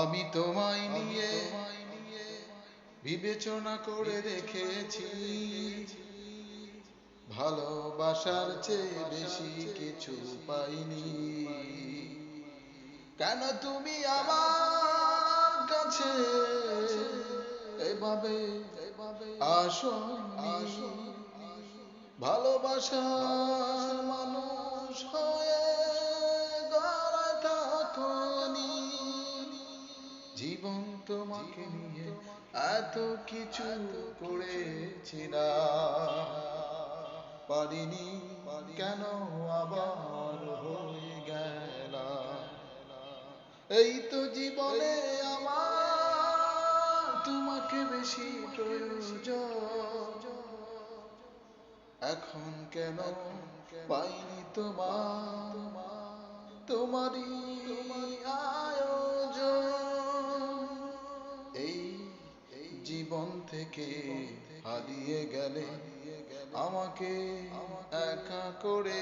আমি তোমায় নিয়ে বিবেচনা করে দেখেছি, ভালোবাসার চেয়ে বেশি কিছু পাইনি। কেন তুমি আমার কাছে এভাবে আসোনি? ভালোবাসার মানুষ হয়ে গড়া থাকনি। জীবন তোমাকে নিয়ে এত কিছু করেছি না, পারিনি কেন আবার হয়ে গেল? এই তো জীবনে আমার তোমাকে বেশি প্রয়োজন। এখন কেন পাইনি তোমারই আয়োজন? এই জীবন থেকে হারিয়ে গেলে আমাকে একা করে